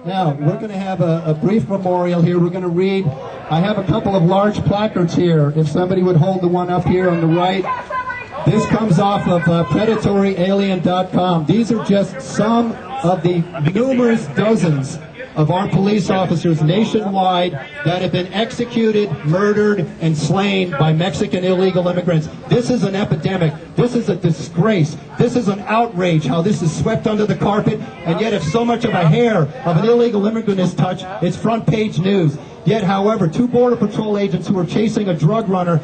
Now, we're going to have a brief memorial here. We're going to read. I have a couple of large placards here. If somebody would hold the one up here on the right. This comes off of PredatoryAlien.com. These are just some of the numerous dozens of our police officers nationwide that have been executed, murdered, and slain by Mexican illegal immigrants. This is an epidemic. This is a disgrace. This is an outrage how this is swept under the carpet, and yet if so much of a hair of an illegal immigrant is touched, it's front page news. Yet, however, 2 Border Patrol agents who were chasing a drug runner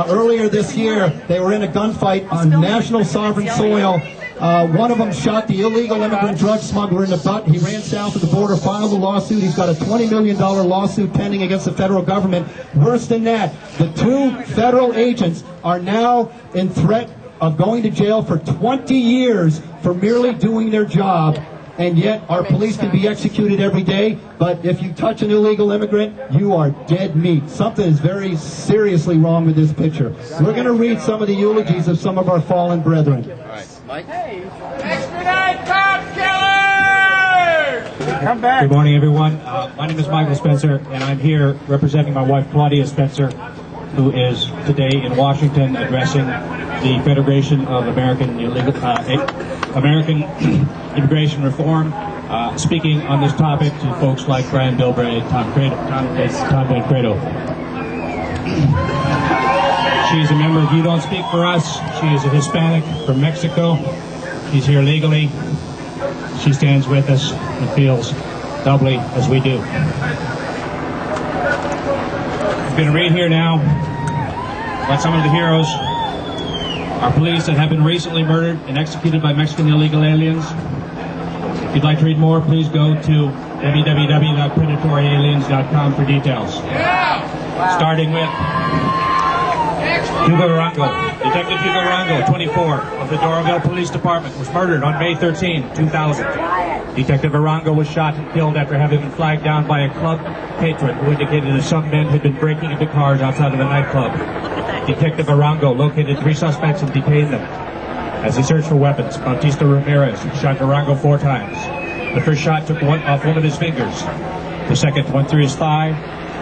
earlier this year, they were in a gunfight on national sovereign soil. One of them shot the illegal immigrant drug smuggler in the butt. He ran south of the border, filed a lawsuit. He's got a $20 million lawsuit pending against the federal government. Worse than that, the 2 federal agents are now in threat of going to jail for 20 years for merely doing their job. And yet our police can be executed every day, but if you touch an illegal immigrant, you are dead meat. Something is very seriously wrong with this picture. We're going to read some of the eulogies of some of our fallen brethren. All right, Mike. Expedite cop killers! Come back. Good morning, everyone. My name is Michael Spencer, and I'm here representing my wife, Claudia Spencer, who is today in Washington addressing the Federation of American Immigration Reform, speaking on this topic to folks like Brian Bilbray, Tom Tancredo. She's a member of You Don't Speak for Us. She is a Hispanic from Mexico. She's here legally. She stands with us and feels doubly as we do. I'm going to read here now about some of the heroes, our police that have been recently murdered and executed by Mexican illegal aliens. If you'd like to read more, please go to www.PredatoryAliens.com for details. Starting with Hugo Arango. Detective Hugo Arango, 24, of the Doraville Police Department, was murdered on May 13, 2000. Detective Arango was shot and killed after having been flagged down by a club patron who indicated that some men had been breaking into cars outside of a nightclub. Detective Arango located 3 suspects and detained them. As he searched for weapons, Bautista Ramirez shot Arango 4 times. The first shot took off one of his fingers. The second went through his thigh.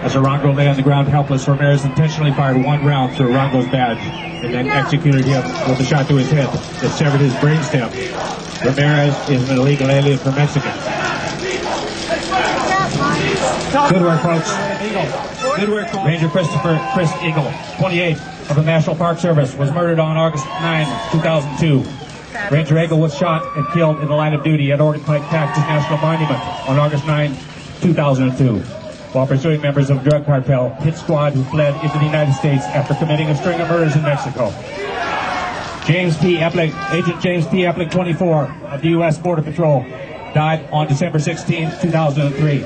As Arango lay on the ground helpless, Ramirez intentionally fired 1 round through Arango's badge and then executed him with a shot to his head that severed his brainstem. Ramirez is an illegal alien from Mexico. Good work, folks. Good work, folks. Ranger Chris Eagle, 28, of the National Park Service, was murdered on August 9, 2002. Ranger Eagle was shot and killed in the line of duty at Oregon Pike Cactus National Monument on August 9, 2002. While pursuing members of a drug cartel hit squad who fled into the United States after committing a string of murders in Mexico. Agent James P. Eplick, 24, of the U.S. Border Patrol, died on December 16, 2003.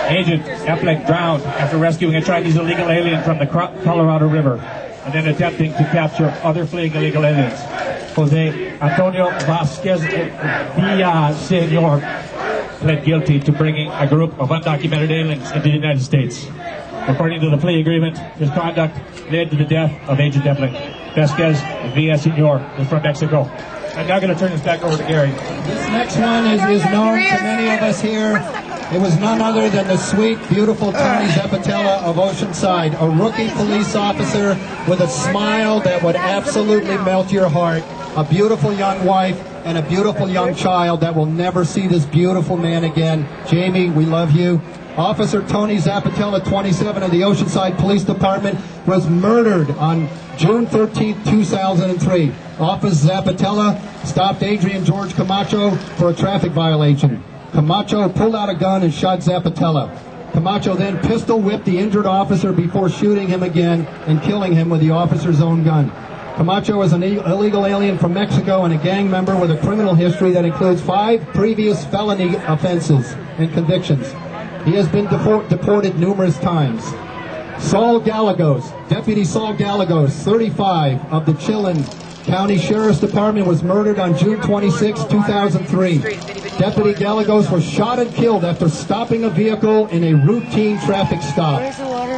Agent Eplick drowned after rescuing a Chinese illegal alien from the Colorado River and then attempting to capture other fleeing illegal aliens. Jose Antonio Vasquez Villaseñor pled guilty to bringing a group of undocumented aliens into the United States. According to the plea agreement, his conduct led to the death of Agent Eplick. Vasquez Villaseñor is from Mexico. I'm now going to turn this back over to Gary. This next one is known to many of us here. It was none other than the sweet, beautiful Tony Zappatella of Oceanside, a rookie police officer with a smile that would absolutely melt your heart, a beautiful young wife, and a beautiful young child that will never see this beautiful man again. Jamie, we love you. Officer Tony Zappatella, 27, of the Oceanside Police Department, was murdered on June 13, 2003. Officer Zappatella stopped Adrian George Camacho for a traffic violation. Camacho pulled out a gun and shot Zappatella. Camacho then pistol whipped the injured officer before shooting him again and killing him with the officer's own gun. Camacho is an illegal alien from Mexico and a gang member with a criminal history that includes 5 previous felony offenses and convictions. He has been deported numerous times. Saul Gallegos, Deputy Saul Gallegos, 35, of the Chilin County Sheriff's Department, was murdered on June 26, 2003. Deputy Gallegos was shot and killed after stopping a vehicle in a routine traffic stop.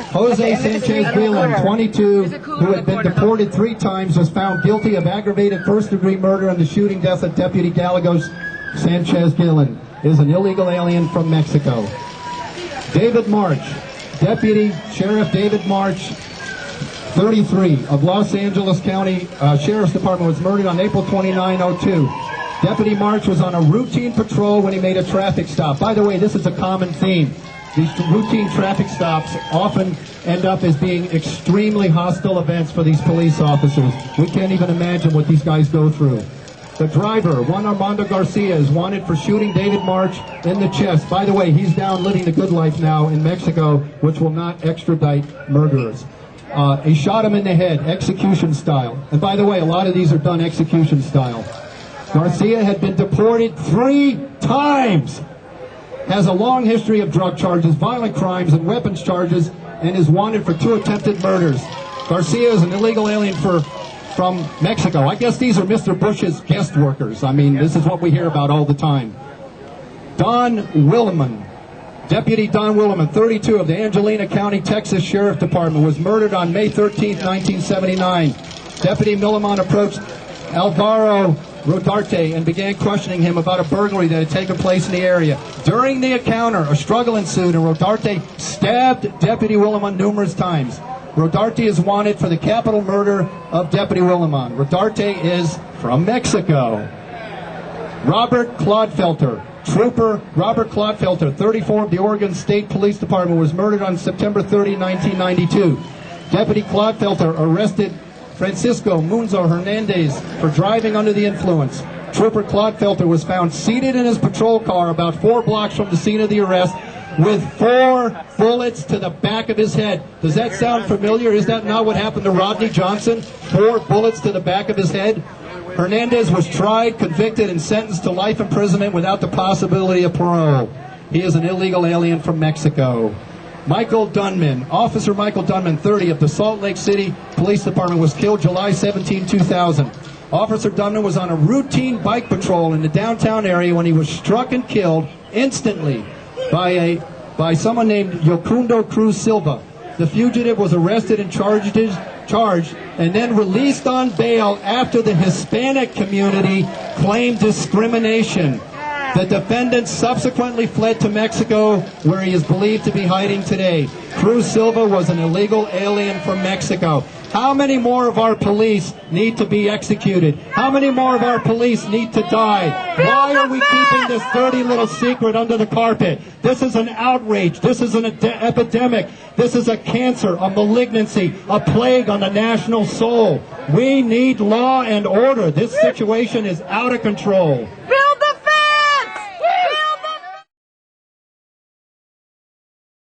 Jose Sanchez Guillen, 22, who had been deported 3 times, was found guilty of aggravated first-degree murder and the shooting death of Deputy Gallegos Sanchez Guillen. is an illegal alien from Mexico. David March, Deputy Sheriff David March, 33, of Los Angeles County Sheriff's Department, was murdered on April 29, 2002. Deputy March was on a routine patrol when he made a traffic stop. By the way, this is a common theme. These routine traffic stops often end up as being extremely hostile events for these police officers. We can't even imagine what these guys go through. The driver, Juan Armando Garcia, is wanted for shooting David March in the chest. By the way, he's down living the good life now in Mexico, which will not extradite murderers. He shot him in the head, execution style. And by the way, a lot of these are done execution style. Garcia had been deported 3 times, has a long history of drug charges, violent crimes, and weapons charges, and is wanted for 2 attempted murders. Garcia is an illegal alien from Mexico. I guess these are Mr. Bush's guest workers. I mean, this is what we hear about all the time. Don Willeman, Deputy Don Willeman, 32, of the Angelina County, Texas Sheriff Department, was murdered on May 13, 1979. Deputy Willeman approached Alvaro Rodarte and began questioning him about a burglary that had taken place in the area. During the encounter, a struggle ensued and Rodarte stabbed Deputy Willeman numerous times. Rodarte is wanted for the capital murder of Deputy Willeman. Rodarte is from Mexico. Robert Clodfelter, Trooper Robert Clodfelter, 34, of the Oregon State Police Department, was murdered on September 30, 1992. Deputy Clodfelter arrested Francisco Munzo Hernandez for driving under the influence. Trooper Clodfelter was found seated in his patrol car about 4 blocks from the scene of the arrest with 4 bullets to the back of his head. Does that sound familiar? Is that not what happened to Rodney Johnson? 4 bullets to the back of his head? Hernandez was tried, convicted, and sentenced to life imprisonment without the possibility of parole. He is an illegal alien from Mexico. Michael Dunman, Officer Michael Dunman, 30, of the Salt Lake City Police Department, was killed July 17, 2000. Officer Dunman was on a routine bike patrol in the downtown area when he was struck and killed instantly by someone named Yocundo Cruz Silva. The fugitive was arrested and charged and then released on bail after the Hispanic community claimed discrimination. The defendant subsequently fled to Mexico, where he is believed to be hiding today. Cruz Silva was an illegal alien from Mexico. How many more of our police need to be executed? How many more of our police need to die? Why are we keeping this dirty little secret under the carpet? This is an outrage. This is an epidemic. This is a cancer, a malignancy, a plague on the national soul. We need law and order. This situation is out of control.